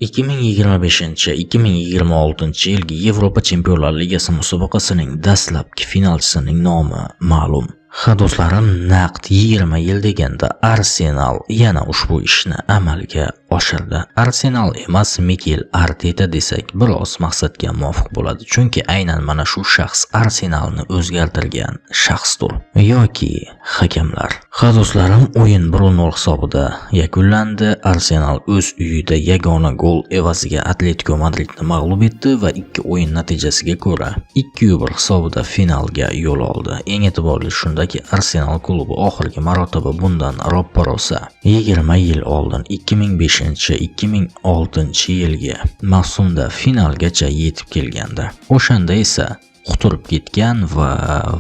2025-2026 yilgi Yevropa Chempionlar Ligasi musobaqasining dastlabki finalchisining nomi ma'lum. Ha do'stlarim, naqd 20 yil deganda Arsenal yana ushbu ishni amalga oshirdi. Arsenal emas, Mikel Arteta desak biroz maqsadga muvofiq bo'ladi. Chunki aynan mana shu shaxs Arsenalni o'zgartirgan shaxsdir yoki hakamlar. Ha do'stlarim, o'yin 1-0 hisobida yakunlandi. Arsenal o'z uyida yagona gol evaziga Atletico Madridni mag'lub etdi va ikki o'yin natijasiga ko'ra 2-1 hisobida finalga yo'l oldi. Eng e'tiborli shundaki, Arsenal klubi oxirgi marotaba bundan roppa-rosa 20 yil oldin 2005-2006 yilgi mavsumda finalgacha yetib kelgandi. O'shanda esa quturib ketgan va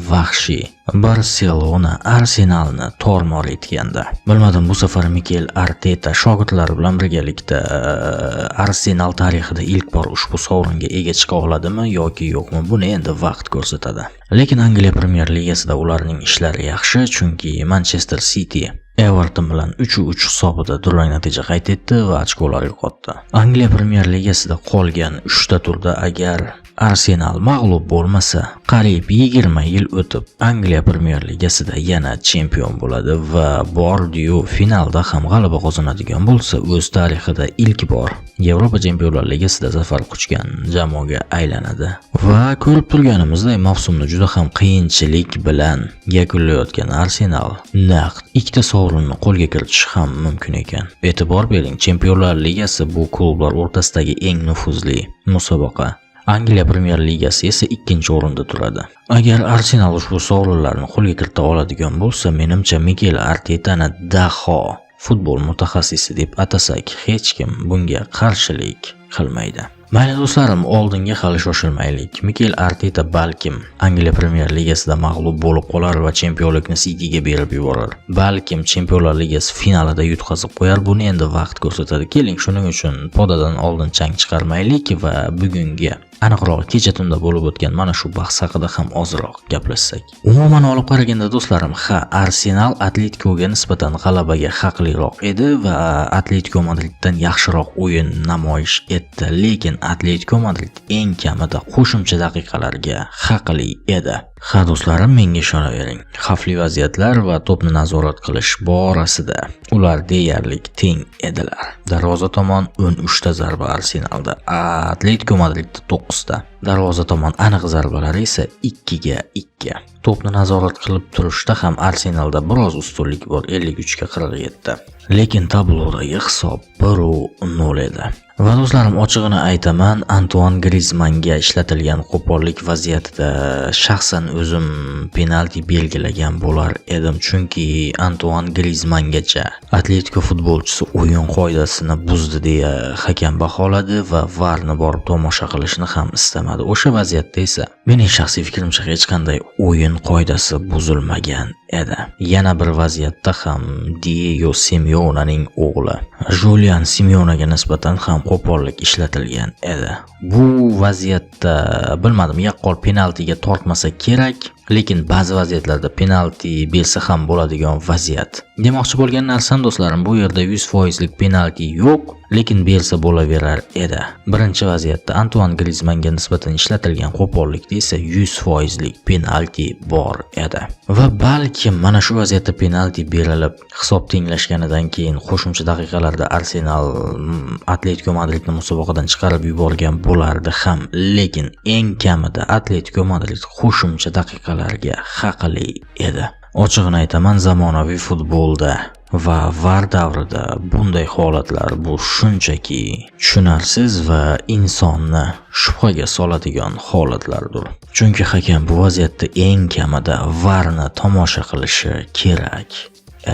vahshiy Barselona Arsenalni tormor etgandi. Bilmadim, bu safar Mikel Arteta shogirdlari bilan birgalikda Arsenal tarixida ilk bor ushbu sovringa ega chiqa oladimi yoki yo'qmi, buni endi vaqt ko'rsatadi. Lekin Angliya Premyer Ligasida ularning ishlari yaxshi, chunki Manchester City Everton bilan 3-3 hisobida durang natija qayd etdi va ochkolar yo'qotdi. Angliya Premyer Ligasida qolgan 3 ta turda agar Arsenal mag'lub bo'lmasa, qariyb 20 yil o'tib Angliya Premyer Ligasida yana chempion bo'ladi va bordiyu finalda ham g'alaba qozonadigan bo'lsa, o'z tarixida ilk bor Yevropa Chempionlar Ligasida zafar quchgan jamoaga aylanadi. Va ko'rib turganimizdek, mavsumni juda ham qiyinchilik bilan yakunlayotgan Arsenal naqd ikkita sovrinni qo'lga kiritishi ham mumkin ekan. E'tibor bering, Chempionlar Ligasi bu klublar o'rtasidagi eng nufuzli musobaqa. Angliya Premyer Ligasi esa 2-o'rinda turadi. Agar Arsenal ushbu sovrinlarni qo'lga kirita oladigan bo'lsa, menimcha Mikel Artetani daho futbol mutaxassisi deb atasak, hech kim bunga qarshilik qilmaydi. Mayli do'stlarim, oldinga hali shoshilmaylik. Mikel Arteta balkim Angliya Premyer Ligasida mag'lub bo'lib qolar va chempionlikni Cityga berib yuborar. Balkim Chempionlar Ligasi finalida yutqazib qo'yar. Buni endi vaqt ko'rsatadi. Keling, shuning uchun podadan oldin chang chiqarmaylik va bugungi aniqroq kecha tunda bo'lib o'tgan mana shu bahs haqida ham ozroq gaplashsak. Umuman olib qaraganda do'stlarim, Arsenal Atleticoga nisbatan g'alabaga haqliroq edi va Atletico Madriddan yaxshiroq o'yin namoyish etdi, lekin Atletico Madrid eng kamida qo'shimcha daqiqalarga haqli edi. Do'stlarim, menga ishonavering. Xavfli vaziyatlar va to'pni nazorat qilish borasida ular deyarli teng edilar. Darvoza tomon 13 ta zarba Arsenalda, Atletico Madridda 9 ta. Darvoza tomon aniq zarbalar esa 2-2. To'pni nazorat qilib turishda ham Arsenalda biroz ustunlik bor, 53-47. Lekin tablodagi hisob 1-0 edi. Va do'stlarim, ochig'ini aytaman, Antoine Griezmannga ishlatilgan qo'pollik vaziyatida shaxsan o'zim penalti belgilagan bo'lar edim, chunki Antoine Griezmanngacha Atletico futbolchisi o'yin qoidasini buzdi deya hakam baholadi va VARni borib tomosha qilishni ham istamadi. O'sha vaziyatda esa mening shaxsiy fikrimcha hech qanday o'yin qoidasi buzilmagan edi. Yana bir vaziyatda ham Diego Simeonening o'g'li Julian Simeonega nisbatan ham qo'pollik ishlatilgan edi. Bu vaziyatda bilmadim, yaqqol penaltiga tortmasa kerak, lekin ba'zi vaziyatlarda penalti bersa ham bo'ladigan vaziyat. Demoqchi bo'lgan narsam do'stlarim, bu yerda 100% penalti yo'q, lekin bersa bo'laverar edi. Birinchi vaziyatda Antoine Griezmannga nisbatan ishlatilgan qo'pollikda esa 100% penalti bor edi. Va balkim mana shu vaziyatda penalti berilib, hisob tenglashganidan keyin qo'shimcha daqiqalarda Arsenal Atletico Madridni musobaqadan chiqarib yuborgan bo'lardi ham, lekin eng kamida Atletico Madrid qo'shimcha daqiqalarga haqli edi. Ochig'ini aytaman, zamonaviy futbolda va VAR davrida bunday holatlar bu shunchaki tushunarsiz va insonni shubhaga soladigan holatlardir. Chunki hakam bu vaziyatda eng kamida VARni tomosha qilishi kerak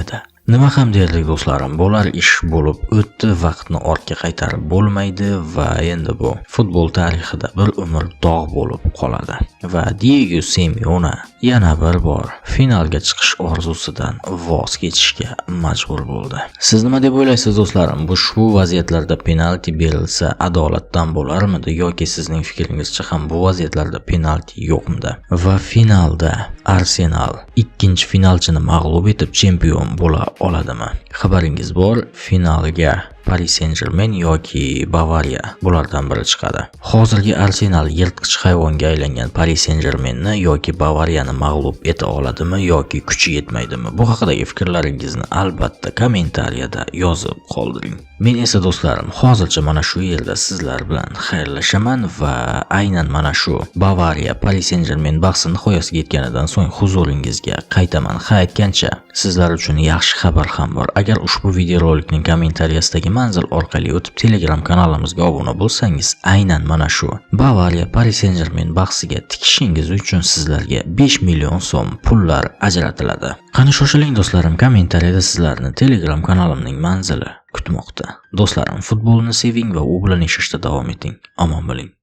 edi. Nima ham derdik do'stlarim, bo'lar ish bo'lib o'tdi, vaqtni ortga qaytarib bo'lmaydi va endi bu futbol tarixida bir umr dog' bo'lib qoladi. Va Diego Simeone yana bir bor finalga chiqish orzusidan voz kechishga majbur bo'ldi. Siz nima deb o'ylaysiz do'stlarim? Bu shu vaziyatlarda penalti berilsa adolatdan bo'larmidi yoki sizning fikringizcha ham bu vaziyatlarda penalti yo'qmidi? Va finalda Arsenal ikkinchi finalchini mag'lub etib chempion bo'la oladimi? Xabaringiz bor, finalga Paris Saint-Germain yoki Bavariya bulardan biri chiqadi. Hozirgi Arsenal yirtqich hayvonga aylangan Paris Saint-Germainni yoki Bavariyani mag'lub eta oladimi yoki kuchi yetmaydimi? Bu haqidagi fikrlaringizni albatta kommentariyada yozib qoldiring. Men esa do'stlarim, hozircha mana shu yerda sizlar bilan xayrlashaman va aynan mana shu Bavariya Paris Saint-Germain bahsi nihoyasiga yetganidan so'ng huzuringizga qaytaman. Ha aytgancha, sizlar uchun yaxshi xabar ham bor. Agar ushbu videorolikning kommentariyasidagi manzil orqali o'tib Telegram kanalimizga obuna bo'lsangiz, aynan mana shu Bavariya Paris Saint-Germain bahsiga tikishingiz uchun sizlarga 5 million so'm pullar ajratiladi. Qani shoshiling do'stlarim, kommentariyada sizlarni Telegram kanalimning manzili kutmoqda. Do'stlarim, futbolni seving va u bilan yashashda davom eting. Omon bo'ling.